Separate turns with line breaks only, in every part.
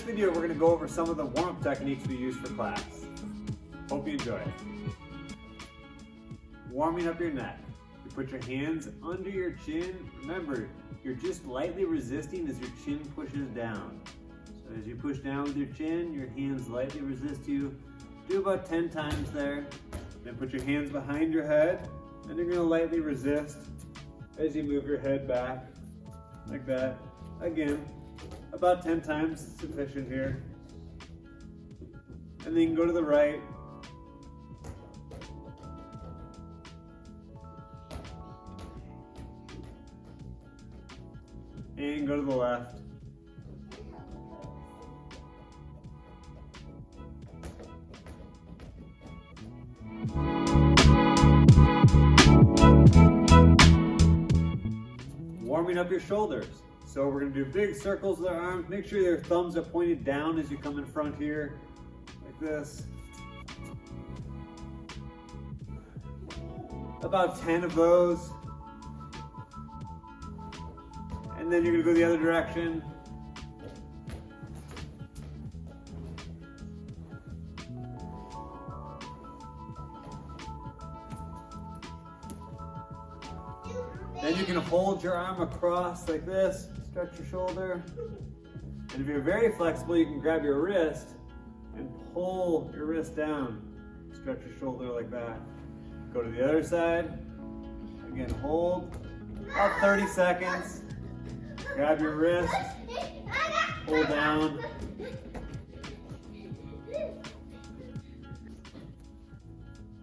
video, we're going to go over some of the warm-up techniques we use for class. Hope you enjoy it. Warming up your neck. You put your hands under your chin. Remember, you're just lightly resisting as your chin pushes down. So as you push down with your chin, your hands lightly resist you. Do about 10 times there. Then put your hands behind your head, and you're going to lightly resist as you move your head back, like that. Again, about 10 times is sufficient here. And then you can go to the right. And go to the left. Warming up your shoulders. So we're going to do big circles with our arms. Make sure your thumbs are pointed down as you come in front here, like this. About 10 of those. And then you're going to go the other direction. Then you can hold your arm across like this, stretch your shoulder. And if you're very flexible, you can grab your wrist and pull your wrist down. Stretch your shoulder like that. Go to the other side. Again, hold about 30 seconds. Grab your wrist, pull down.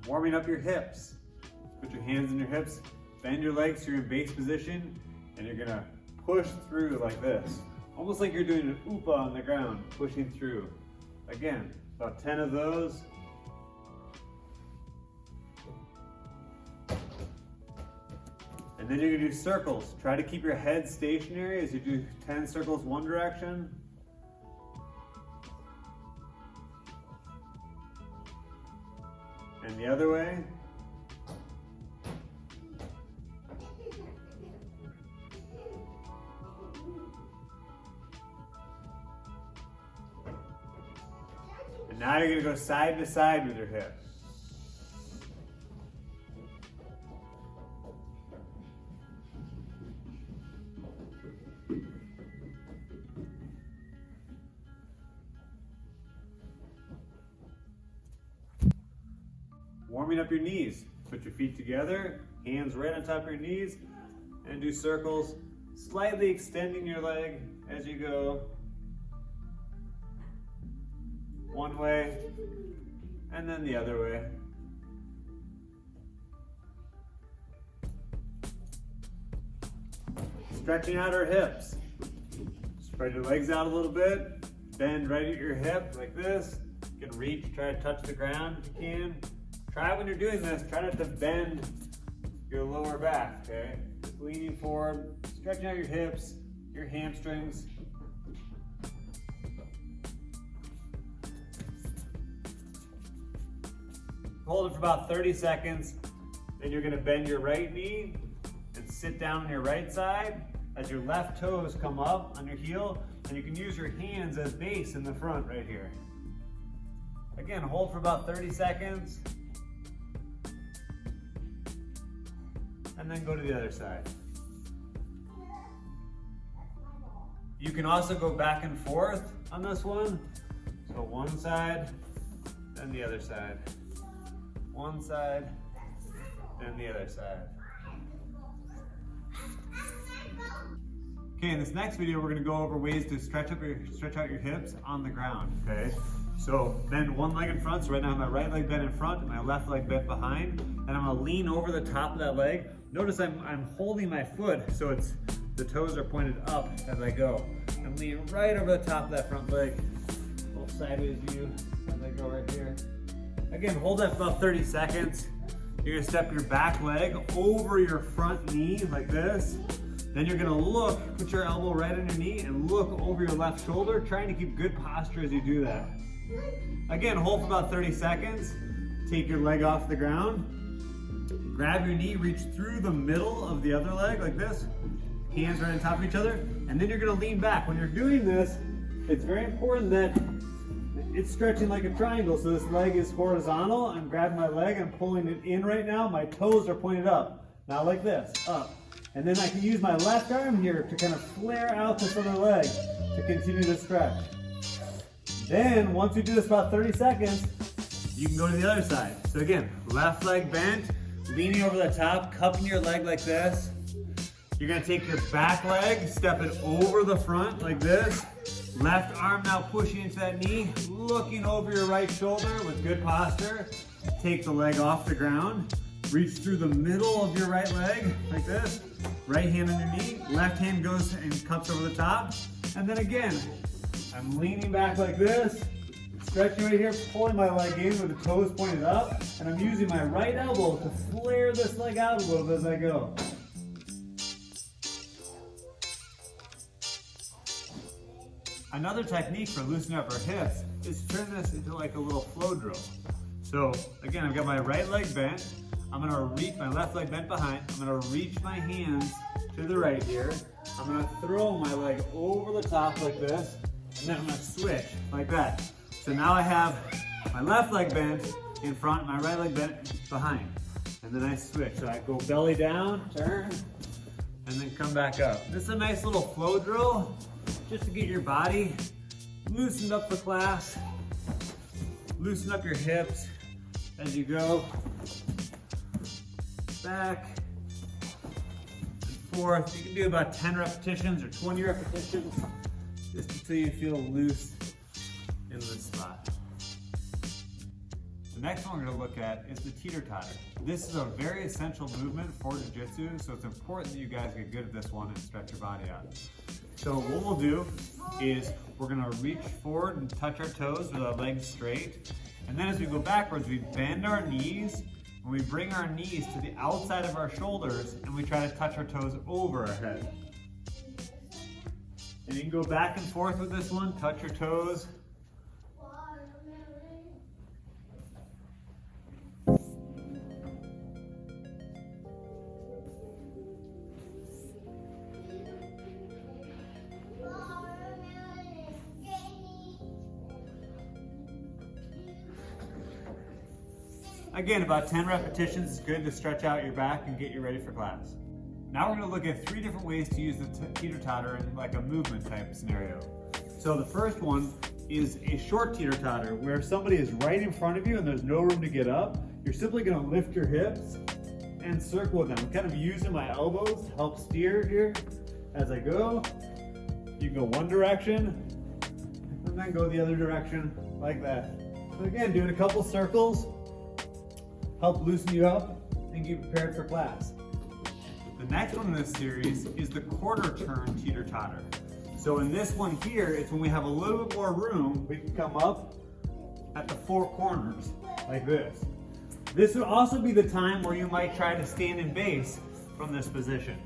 Warming up your hips. Put your hands in your hips, bend your legs so you're in base position, and you're gonna push through like this. Almost like you're doing an upa on the ground, pushing through. Again, about 10 of those. And then you're gonna do circles. Try to keep your head stationary as you do 10 circles one direction. And the other way. And now you're gonna go side to side with your hips. Warming up your knees. Put your feet together, hands right on top of your knees, and do circles, slightly extending your leg as you go. One way, and then the other way. Stretching out our hips. Spread your legs out a little bit, bend right at your hip like this. You can reach, try to touch the ground if you can. Try when you're doing this, try not to bend your lower back, okay? Just leaning forward, stretching out your hips, your hamstrings. Hold it for about 30 seconds. Then you're gonna bend your right knee and sit down on your right side as your left toes come up on your heel, and you can use your hands as base in the front right here. Again, hold for about 30 seconds. And then go to the other side. You can also go back and forth on this one. So one side, then the other side. One side, then the other side. Okay, in this next video, we're gonna go over ways to stretch out your hips on the ground, okay? So bend one leg in front. So right now I have my right leg bent in front and my left leg bent behind. And I'm gonna lean over the top of that leg. Notice I'm holding my foot so it's the toes are pointed up as I go. I'm leaning right over the top of that front leg. A little sideways view as I go right here. Again, hold that for about 30 seconds. You're gonna step your back leg over your front knee like this. Then you're gonna look, put your elbow right on your knee and look over your left shoulder, trying to keep good posture as you do that. Again, hold for about 30 seconds. Take your leg off the ground. Grab your knee, reach through the middle of the other leg like this. Hands right on top of each other. And then you're gonna lean back. When you're doing this, it's very important that it's stretching like a triangle. So this leg is horizontal. I'm grabbing my leg, I'm pulling it in right now. My toes are pointed up, not like this, up. And then I can use my left arm here to kind of flare out this other leg to continue the stretch. Then, once we do this about 30 seconds, you can go to the other side. So again, left leg bent, leaning over the top, cupping your leg like this. You're gonna take your back leg, step it over the front like this. Left arm now pushing into that knee, looking over your right shoulder with good posture. Take the leg off the ground. Reach through the middle of your right leg like this. Right hand on your knee, left hand goes and cups over the top. And then again, I'm leaning back like this, stretching right here, pulling my leg in with the toes pointed up, and I'm using my right elbow to flare this leg out a little bit as I go. Another technique for loosening up our hips is to turn this into like a little flow drill. So again, I've got my right leg bent. I'm gonna reach my left leg bent behind. I'm gonna reach my hands to the right here. I'm gonna throw my leg over the top like this, and then I'm gonna switch like that. So now I have my left leg bent in front, my right leg bent behind. And then I switch. So I go belly down, turn, and then come back up. This is a nice little flow drill just to get your body loosened up for class. Loosen up your hips as you go. Back and forth. You can do about 10 repetitions or 20 repetitions just until you feel loose in this spot. The next one we're going to look at is the Teeter Totter. This is a very essential movement for Jiu-Jitsu, so it's important that you guys get good at this one and stretch your body out. So what we'll do is we're going to reach forward and touch our toes with our legs straight, and then as we go backwards, we bend our knees. And we bring our knees to the outside of our shoulders and we try to touch our toes over our head. And you can go back and forth with this one, touch your toes. Again, about 10 repetitions is good to stretch out your back and get you ready for class. Now we're going to look at 3 different ways to use the teeter totter in like a movement type scenario. So the first one is a short teeter totter where somebody is right in front of you and there's no room to get up. You're simply going to lift your hips and circle with them. I'm kind of using my elbows to help steer here as I go. You can go one direction and then go the other direction like that. So again, doing a couple circles. Help loosen you up and get prepared for class. The next one in this series is the quarter turn teeter totter. So in this one here, it's when we have a little bit more room, we can come up at the 4 corners like this. This would also be the time where you might try to stand in base from this position.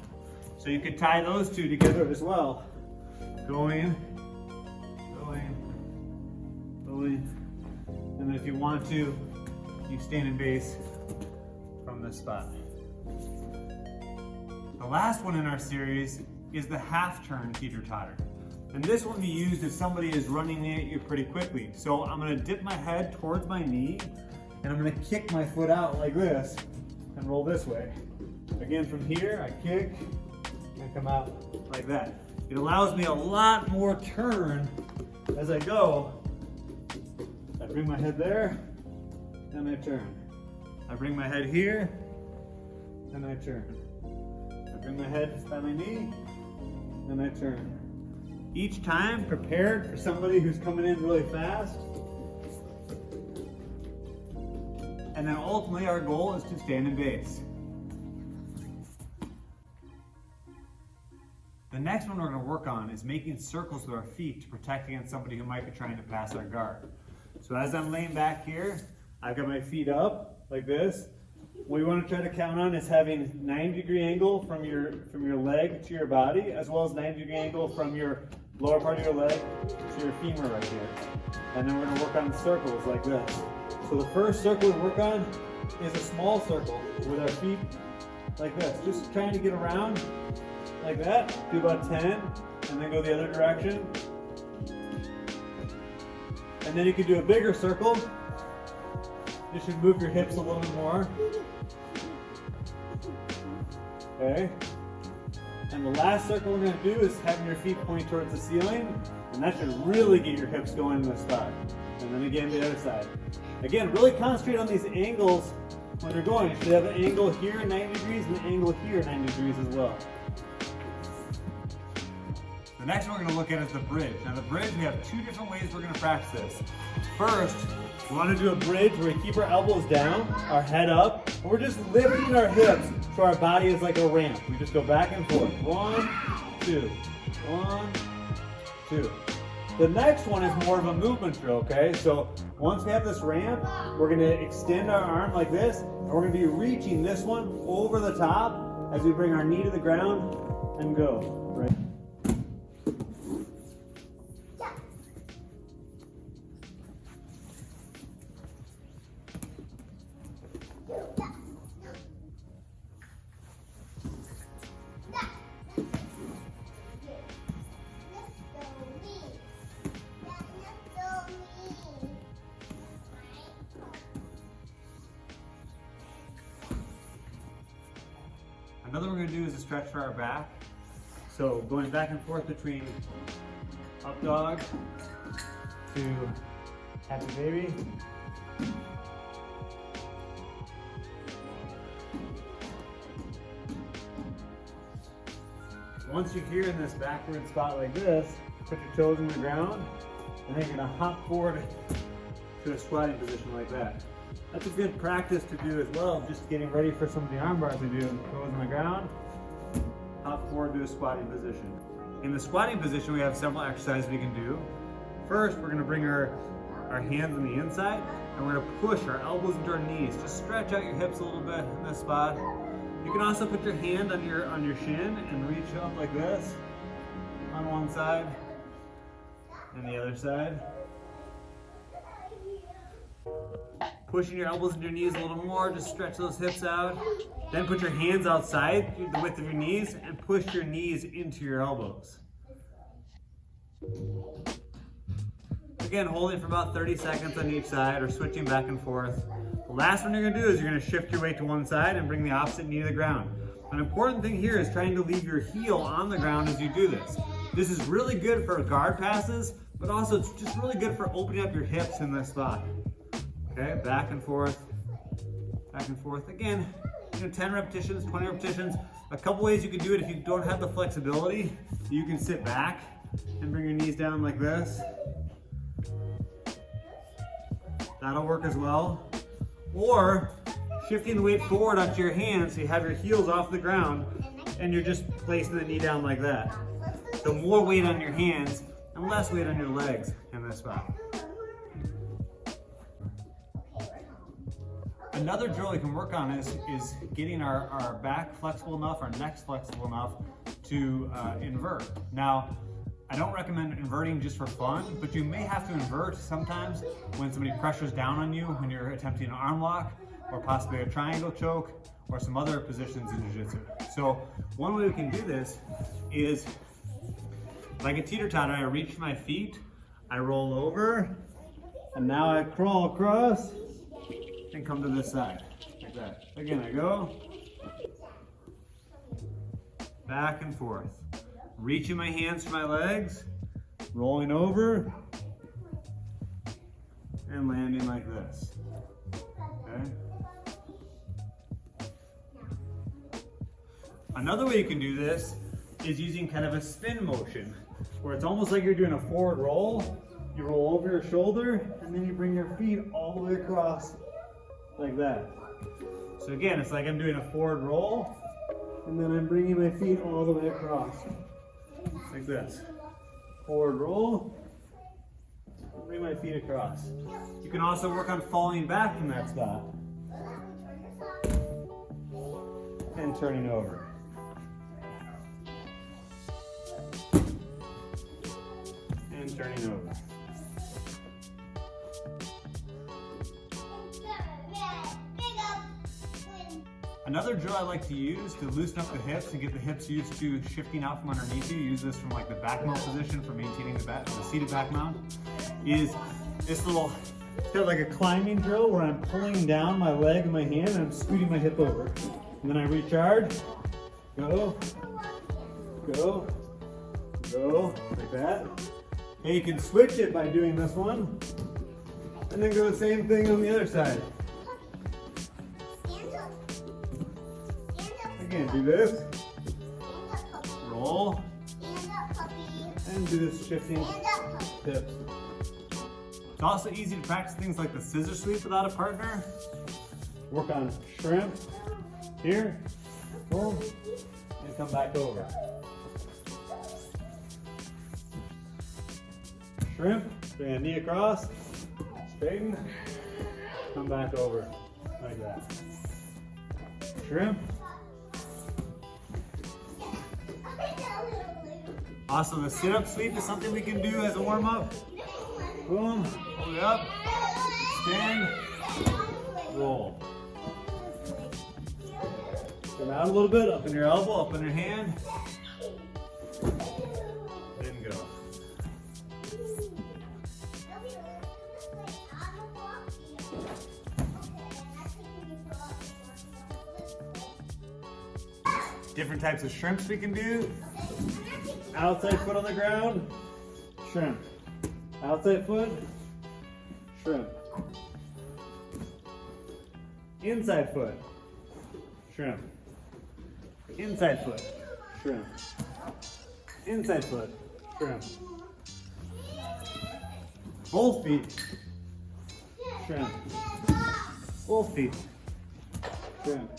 So you could tie those two together as well. Going, and then if you want to, you stand in base from this spot. The last one in our series is the half turn teeter totter. And this one will be used if somebody is running at you pretty quickly. So I'm gonna dip my head towards my knee and I'm gonna kick my foot out like this and roll this way. Again, from here, I kick and come out like that. It allows me a lot more turn as I go. I bring my head there, and I turn. I bring my head here, and I turn. I bring my head by my knee, and I turn. Each time prepared for somebody who's coming in really fast. And then ultimately our goal is to stand in base. The next one we're going to work on is making circles with our feet to protect against somebody who might be trying to pass our guard. So as I'm laying back here, I've got my feet up like this. What you want to try to count on is having 90-degree angle from your leg to your body, as well as 90-degree angle from your lower part of your leg to your femur right here. And then we're going to work on circles like this. So the first circle we work on is a small circle with our feet like this. Just trying to get around like that. Do about 10, and then go the other direction. And then you can do a bigger circle. You should move your hips a little bit more. Okay. And the last circle we're going to do is having your feet point towards the ceiling. And that should really get your hips going in the spot. And then again, the other side. Again, really concentrate on these angles when you're going. You should have an angle here 90 degrees and an angle here 90 degrees as well. The next one we're going to look at is the bridge. Now the bridge, we have two different ways we're going to practice this. First, we want to do a bridge where we keep our elbows down, our head up, and we're just lifting our hips so our body is like a ramp. We just go back and forth. 1, 2, 1, 2. The next one is more of a movement drill, okay? So once we have this ramp, we're going to extend our arm like this, and we're going to be reaching this one over the top as we bring our knee to the ground and go. Right. Another one we're going to do is a stretch for our back. So going back and forth between up dog to happy baby. Once you're here in this backward spot like this, put your toes in the ground, and then you're going to hop forward to a squatting position like that. That's a good practice to do as well, just getting ready for some of the arm bars we do. Toes on the ground, hop forward to a squatting position. In the squatting position, we have several exercises we can do. First, we're going to bring our hands on the inside, and we're going to push our elbows into our knees. Just stretch out your hips a little bit in this spot. You can also put your hand on your shin and reach up like this on one side and the other side. Pushing your elbows into your knees a little more, just stretch those hips out. Then put your hands outside the width of your knees and push your knees into your elbows. Again, holding for about 30 seconds on each side or switching back and forth. The last one you're going to do is you're going to shift your weight to one side and bring the opposite knee to the ground. An important thing here is trying to leave your heel on the ground as you do this. This is really good for guard passes, but also it's just really good for opening up your hips in this spot. Okay, back and forth, back and forth. Again, 10 repetitions, 20 repetitions. A couple ways you can do it if you don't have the flexibility. You can sit back and bring your knees down like this. That'll work as well. Or shifting the weight forward onto your hands so you have your heels off the ground and you're just placing the knee down like that. So more weight on your hands and less weight on your legs in this spot. Another drill we can work on is getting our back flexible enough, our neck flexible enough to invert. Now, I don't recommend inverting just for fun, but you may have to invert sometimes when somebody pressures down on you when you're attempting an arm lock or possibly a triangle choke or some other positions in Jiu-Jitsu. So one way we can do this is like a Teeter Totter. I reach my feet, I roll over, and now I crawl across and come to this side, like that. Again, I go back and forth, reaching my hands to my legs, rolling over, and landing like this. Okay. Another way you can do this is using kind of a spin motion, where it's almost like you're doing a forward roll. You roll over your shoulder, and then you bring your feet all the way across like that. So again, it's like I'm doing a forward roll, and then I'm bringing my feet all the way across, like this. Forward roll, bring my feet across. You can also work on falling back from that spot, and turning over. And turning over. Another drill I like to use to loosen up the hips and get the hips used to shifting out from underneath you, use this from like the back mount position for maintaining the seated back mount, is this little, it's kind of like a climbing drill where I'm pulling down my leg and my hand and I'm scooting my hip over. And then I recharge, go, go, go, like that. And you can switch it by doing this one. And then do the same thing on the other side. Again, do this. Roll. And do this shifting hips. It's also easy to practice things like the scissor sweep without a partner. Work on shrimp. Here. Boom. And come back over. Shrimp. Bring a knee across. Straighten. Come back over. Like that. Shrimp. Also, the sit-up sweep is something we can do as a warm-up. Boom, hold it up, stand, roll. Come out a little bit, up in your elbow, up in your hand. Then go. Different types of shrimps we can do. Outside foot on the ground, shrimp. Outside foot, shrimp. Inside foot, shrimp. Inside foot, shrimp. Inside foot, shrimp. Both feet, shrimp. Both feet, shrimp.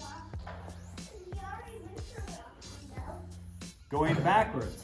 Going backwards.